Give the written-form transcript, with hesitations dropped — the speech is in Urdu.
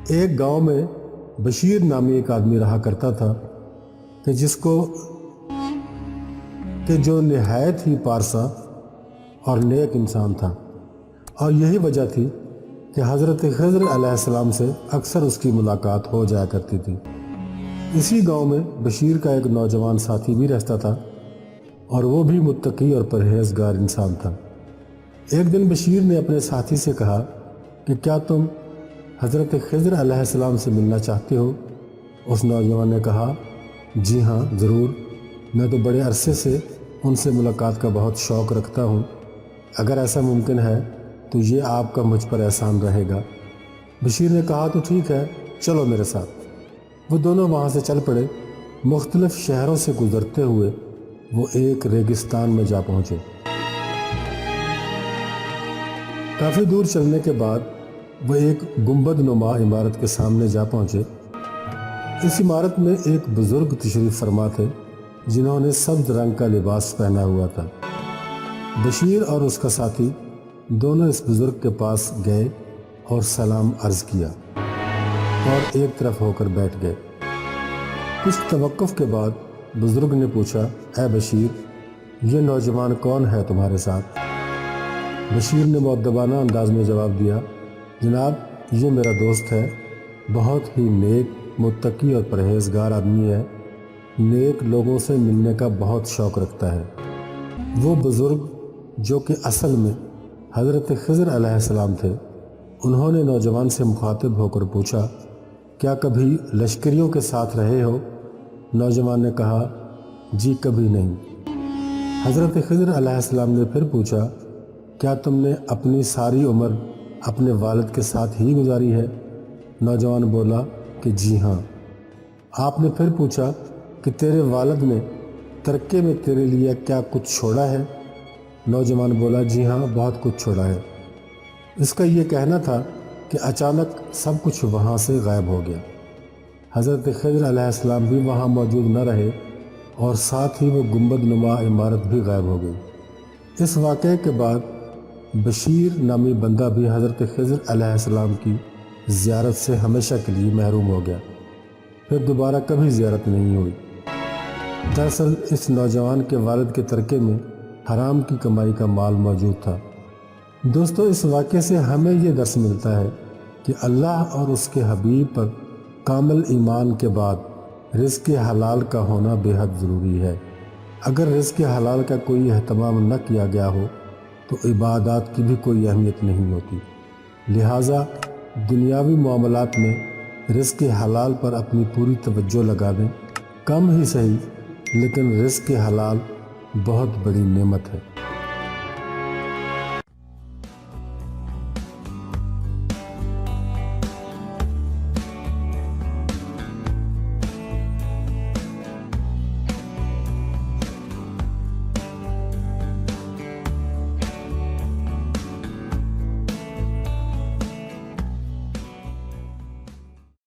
ایک گاؤں میں بشیر نامی ایک آدمی رہا کرتا تھا کہ جو نہایت ہی پارسا اور نیک انسان تھا، اور یہی وجہ تھی کہ حضرت خضر علیہ السلام سے اکثر اس کی ملاقات ہو جایا کرتی تھی۔ اسی گاؤں میں بشیر کا ایک نوجوان ساتھی بھی رہتا تھا، اور وہ بھی متقی اور پرہیزگار انسان تھا۔ ایک دن بشیر نے اپنے ساتھی سے کہا کہ کیا تم حضرت خضر علیہ السلام سے ملنا چاہتے ہو؟ اس نوجوان نے کہا، جی ہاں ضرور، میں تو بڑے عرصے سے ان سے ملاقات کا بہت شوق رکھتا ہوں۔ اگر ایسا ممکن ہے تو یہ آپ کا مجھ پر احسان رہے گا۔ بشیر نے کہا، تو ٹھیک ہے، چلو میرے ساتھ۔ وہ دونوں وہاں سے چل پڑے۔ مختلف شہروں سے گزرتے ہوئے وہ ایک ریگستان میں جا پہنچے۔ کافی دور چلنے کے بعد وہ ایک گنبد نما عمارت کے سامنے جا پہنچے۔ اس عمارت میں ایک بزرگ تشریف فرما تھے جنہوں نے سبز رنگ کا لباس پہنا ہوا تھا۔ بشیر اور اس کا ساتھی دونوں اس بزرگ کے پاس گئے اور سلام عرض کیا اور ایک طرف ہو کر بیٹھ گئے۔ کچھ توقف کے بعد بزرگ نے پوچھا، اے بشیر، یہ نوجوان کون ہے تمہارے ساتھ؟ بشیر نے مؤدبانہ انداز میں جواب دیا، جناب یہ میرا دوست ہے، بہت ہی نیک، متقی اور پرہیزگار آدمی ہے، نیک لوگوں سے ملنے کا بہت شوق رکھتا ہے۔ وہ بزرگ جو کہ اصل میں حضرت خضر علیہ السلام تھے، انہوں نے نوجوان سے مخاطب ہو کر پوچھا، کیا کبھی لشکریوں کے ساتھ رہے ہو؟ نوجوان نے کہا، جی کبھی نہیں۔ حضرت خضر علیہ السلام نے پھر پوچھا، کیا تم نے اپنی ساری عمر اپنے والد کے ساتھ ہی گزاری ہے؟ نوجوان بولا کہ جی ہاں۔ آپ نے پھر پوچھا کہ تیرے والد نے ترکے میں تیرے لیے کیا کچھ چھوڑا ہے؟ نوجوان بولا، جی ہاں، بہت کچھ چھوڑا ہے۔ اس کا یہ کہنا تھا کہ اچانک سب کچھ وہاں سے غائب ہو گیا۔ حضرت خضر علیہ السلام بھی وہاں موجود نہ رہے اور ساتھ ہی وہ گنبد نما عمارت بھی غائب ہو گئی۔ اس واقعے کے بعد بشیر نامی بندہ بھی حضرت خضر علیہ السلام کی زیارت سے ہمیشہ کے لیے محروم ہو گیا، پھر دوبارہ کبھی زیارت نہیں ہوئی۔ دراصل اس نوجوان کے والد کے ترکے میں حرام کی کمائی کا مال موجود تھا۔ دوستو، اس واقعے سے ہمیں یہ درس ملتا ہے کہ اللہ اور اس کے حبیب پر کامل ایمان کے بعد رزق حلال کا ہونا بے حد ضروری ہے۔ اگر رزق حلال کا کوئی اہتمام نہ کیا گیا ہو تو عبادات کی بھی کوئی اہمیت نہیں ہوتی۔ لہٰذا دنیاوی معاملات میں رزق حلال پر اپنی پوری توجہ لگا دیں، کم ہی صحیح لیکن رزق حلال بہت بڑی نعمت ہے۔